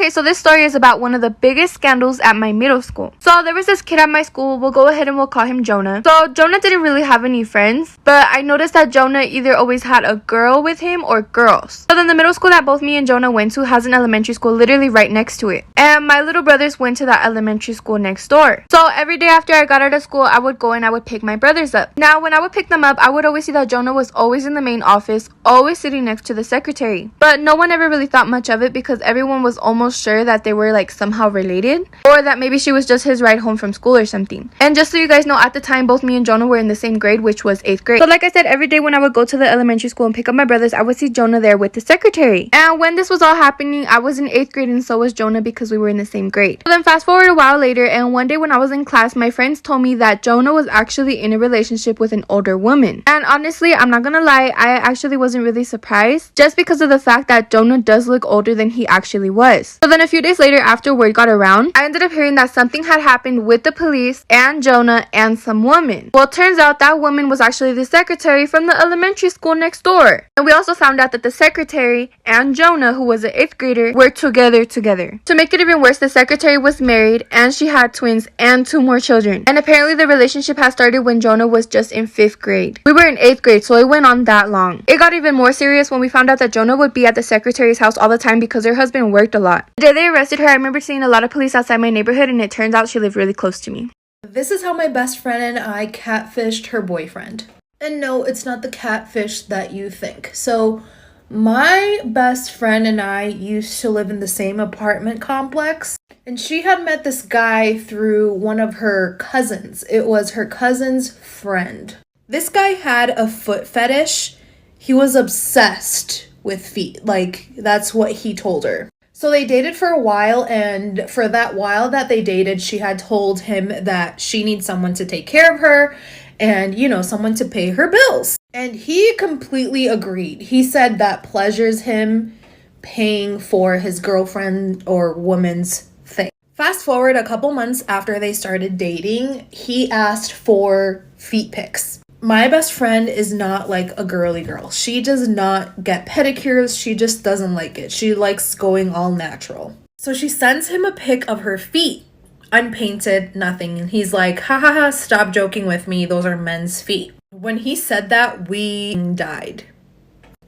Okay, so this story is about one of the biggest scandals at my middle school. So there was this kid at my school. We'll go ahead and we'll call him Jonah. So Jonah didn't really have any friends, but I noticed that Jonah either always had a girl with him or girls. So then the middle school that both me and Jonah went to has an elementary school literally right next to it. And my little brothers went to that elementary school next door. So every day after I got out of school, I would go and I would pick my brothers up. Now, when I would pick them up, I would always see that Jonah was always in the main office, always sitting next to the secretary. But no one ever really thought much of it because everyone was almost sure that they were like somehow related, or that maybe she was just his ride home from school or something. And just so you guys know, at the time both me and Jonah were in the same grade, which was 8th grade. So like I said, every day when I would go to the elementary school and pick up my brothers, I would see Jonah there with the secretary. And when this was all happening, I was in 8th grade and so was Jonah because we were in the same grade. So then fast forward a while later, and one day when I was in class, my friends told me that Jonah was actually in a relationship with an older woman. And honestly, I'm not gonna lie, I actually wasn't really surprised, just because of the fact that Jonah does look older than he actually was. So then a few days later, after word got around, I ended up hearing that something had happened with the police and Jonah and some woman. Well, it turns out that woman was actually the secretary from the elementary school next door. And we also found out that the secretary and Jonah, who was an 8th grader, were together. To make it even worse, the secretary was married and she had twins and 2 more children. And apparently the relationship had started when Jonah was just in 5th grade. We were in 8th grade, so it went on that long. It got even more serious when we found out that Jonah would be at the secretary's house all the time because her husband worked a lot. The day they arrested her, I remember seeing a lot of police outside my neighborhood, and it turns out she lived really close to me. This is how my best friend and I catfished her boyfriend. And no, it's not the catfish that you think. So my best friend and I used to live in the same apartment complex, and she had met this guy through one of her cousins. It was her cousin's friend. This guy had a foot fetish. He was obsessed with feet. Like, that's what he told her. So they dated for a while, and for that while that they dated, she had told him that she needs someone to take care of her and, you know, someone to pay her bills. And he completely agreed. He said that pleasures him paying for his girlfriend or woman's thing. Fast forward a couple months after they started dating, he asked for feet pics. My best friend is not like a girly girl. She does not get pedicures. She just doesn't like it. She likes going all natural. So she sends him a pic of her feet, unpainted, nothing. And he's like, ha ha ha, stop joking with me. Those are men's feet. When he said that, we died.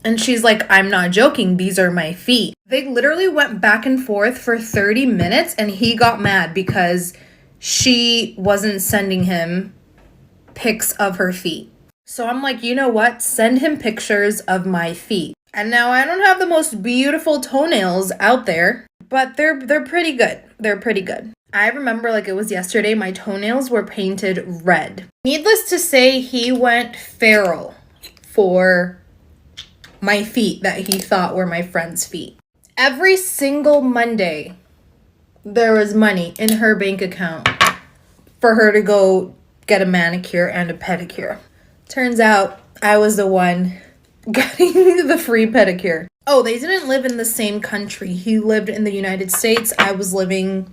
And she's like, I'm not joking. These are my feet. They literally went back and forth for 30 minutes and he got mad because she wasn't sending him pics of her feet. So I'm like, you know what? Send him pictures of my feet. And now I don't have the most beautiful toenails out there, but they're pretty good. They're pretty good. I remember like it was yesterday, my toenails were painted red. Needless to say, he went feral for my feet that he thought were my friend's feet. Every single Monday, there was money in her bank account for her to go get a manicure and a pedicure. Turns out I was the one getting the free pedicure. Oh, they didn't live in the same country. He lived in the United States.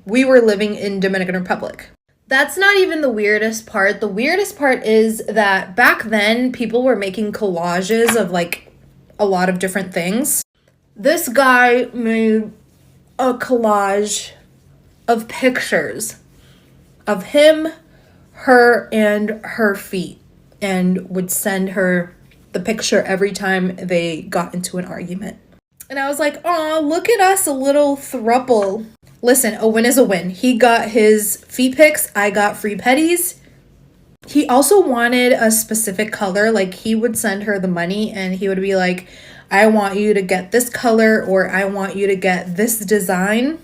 We were living in Dominican Republic. That's not even the weirdest part. The weirdest part is that back then people were making collages of like a lot of different things. This guy made a collage of pictures of him, her, and her feet, and would send her the picture every time they got into an argument. And I was like, aw, look at us, a little throuple. Listen, a win is a win. He got his feet pics, I got free petties. He also wanted a specific color. Like, he would send her the money and he would be like, I want you to get this color, or I want you to get this design.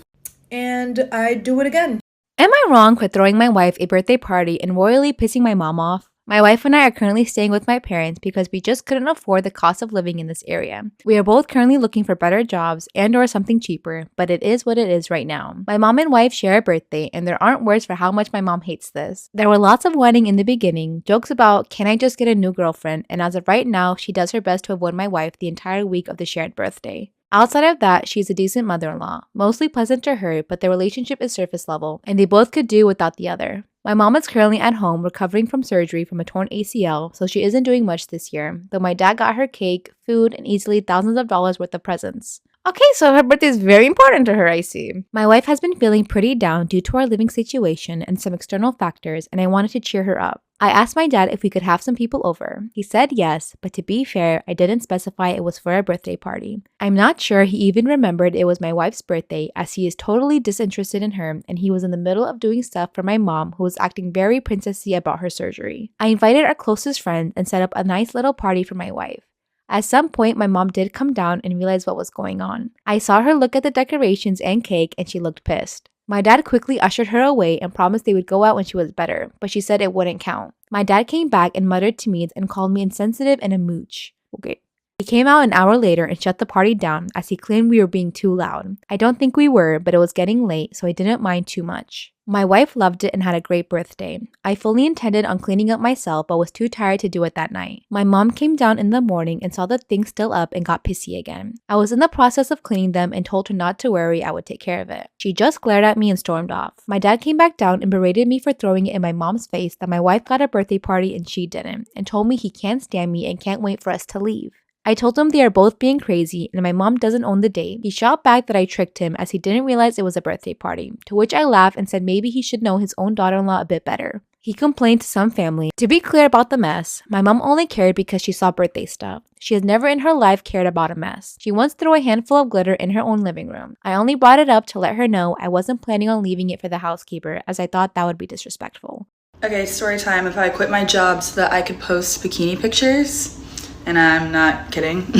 And I'd do it again. Am I wrong for throwing my wife a birthday party and royally pissing my mom off? My wife and I are currently staying with my parents because we just couldn't afford the cost of living in this area. We are both currently looking for better jobs and or something cheaper, but it is what it is right now. My mom and wife share a birthday, and there aren't words for how much my mom hates this. There were lots of whining in the beginning, jokes about, can I just get a new girlfriend? And as of right now, she does her best to avoid my wife the entire week of the shared birthday. Outside of that, she's a decent mother-in-law, mostly pleasant to her, but their relationship is surface level, and they both could do without the other. My mom is currently at home recovering from surgery from a torn ACL, so she isn't doing much this year, though my dad got her cake, food, and easily thousands of dollars worth of presents. Okay, so her birthday is very important to her, I see. My wife has been feeling pretty down due to our living situation and some external factors, and I wanted to cheer her up. I asked my dad if we could have some people over. He said yes, but to be fair, I didn't specify it was for a birthday party. I'm not sure he even remembered it was my wife's birthday, as he is totally disinterested in her and he was in the middle of doing stuff for my mom who was acting very princessy about her surgery. I invited our closest friends and set up a nice little party for my wife. At some point, my mom did come down and realize what was going on. I saw her look at the decorations and cake and she looked pissed. My dad quickly ushered her away and promised they would go out when she was better, but she said it wouldn't count. My dad came back and muttered to me and called me insensitive and a mooch. Okay. He came out an hour later and shut the party down as he claimed we were being too loud. I don't think we were, but it was getting late, so I didn't mind too much. My wife loved it and had a great birthday. I fully intended on cleaning up myself but was too tired to do it that night. My mom came down in the morning and saw the things still up and got pissy again. I was in the process of cleaning them and told her not to worry, I would take care of it. She just glared at me and stormed off. My dad came back down and berated me for throwing it in my mom's face that my wife got a birthday party and she didn't, and told me he can't stand me and can't wait for us to leave. I told him they are both being crazy and my mom doesn't own the date. He shot back that I tricked him as he didn't realize it was a birthday party, to which I laughed and said maybe he should know his own daughter-in-law a bit better. He complained to some family. To be clear about the mess, my mom only cared because she saw birthday stuff. She has never in her life cared about a mess. She once threw a handful of glitter in her own living room. I only brought it up to let her know I wasn't planning on leaving it for the housekeeper as I thought that would be disrespectful. Okay, story time. If I quit my job so that I could post bikini pictures, and I'm not kidding.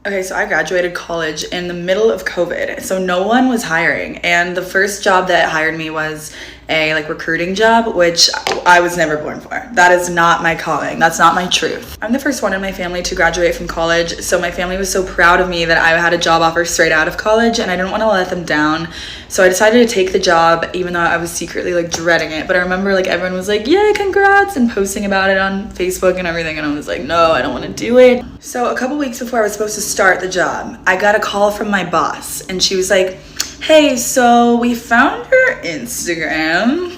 Okay, so I graduated college in the middle of COVID, so no one was hiring, and the first job that hired me was a recruiting job, which I was never born for. That is not my calling. That's not my truth. I'm the first one in my family to graduate from college, so my family was so proud of me that I had a job offer straight out of college, and I didn't want to let them down. So I decided to take the job, even though I was secretly dreading it. But I remember everyone was like, "Yay, congrats," and posting about it on Facebook and everything, and I was like, no, I don't want to do it. So a couple weeks before I was supposed to start the job, I got a call from my boss, and she was like, "Hey, so we found your Instagram."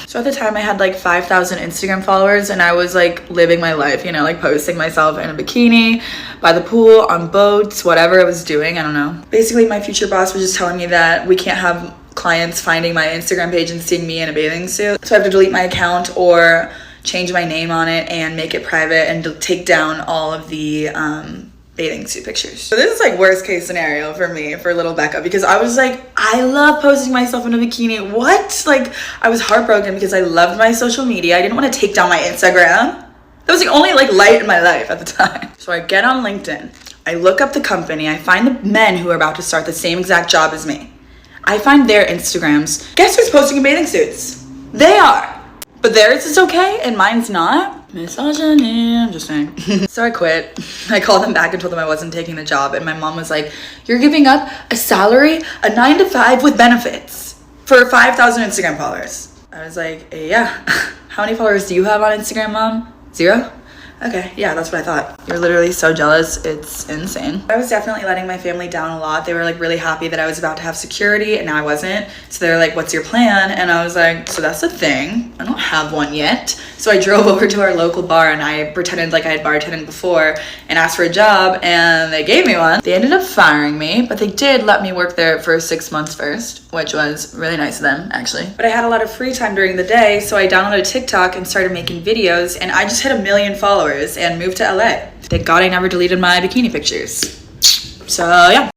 So at the time I had 5,000 Instagram followers, and I was living my life, posting myself in a bikini, by the pool, on boats, whatever I was doing, I don't know. Basically, my future boss was just telling me that we can't have clients finding my Instagram page and seeing me in a bathing suit. So I have to delete my account or change my name on it and make it private and take down all of the bathing suit pictures. So this is worst case scenario for me, for little Becca, because I was I love posting myself in a bikini. What? I was heartbroken because I loved my social media. I didn't want to take down my Instagram. That was the only light in my life at the time. So I get on LinkedIn. I look up the company. I find the men who are about to start the same exact job as me. I find their Instagrams. Guess who's posting in bathing suits? They are. But theirs is okay and mine's not. Misogyny, I'm just saying. So I quit. I called them back and told them I wasn't taking the job, and my mom was like, "You're giving up a salary, a 9 to 5 with benefits for 5,000 Instagram followers." I was like, "Yeah." "How many followers do you have on Instagram, Mom?" "0? Okay, yeah, that's what I thought." You're literally so jealous, it's insane. I was definitely letting my family down a lot. They were really happy that I was about to have security, and now I wasn't. So they're like, "What's your plan?" And I was like, "So that's the thing. I don't have one yet." So I drove over to our local bar and I pretended like I had bartended before and asked for a job, and they gave me one. They ended up firing me, but they did let me work there for 6 months first, which was really nice of them, actually. But I had a lot of free time during the day, so I downloaded TikTok and started making videos, and I just hit 1 million followers and moved to LA. Thank God I never deleted my bikini pictures. So yeah.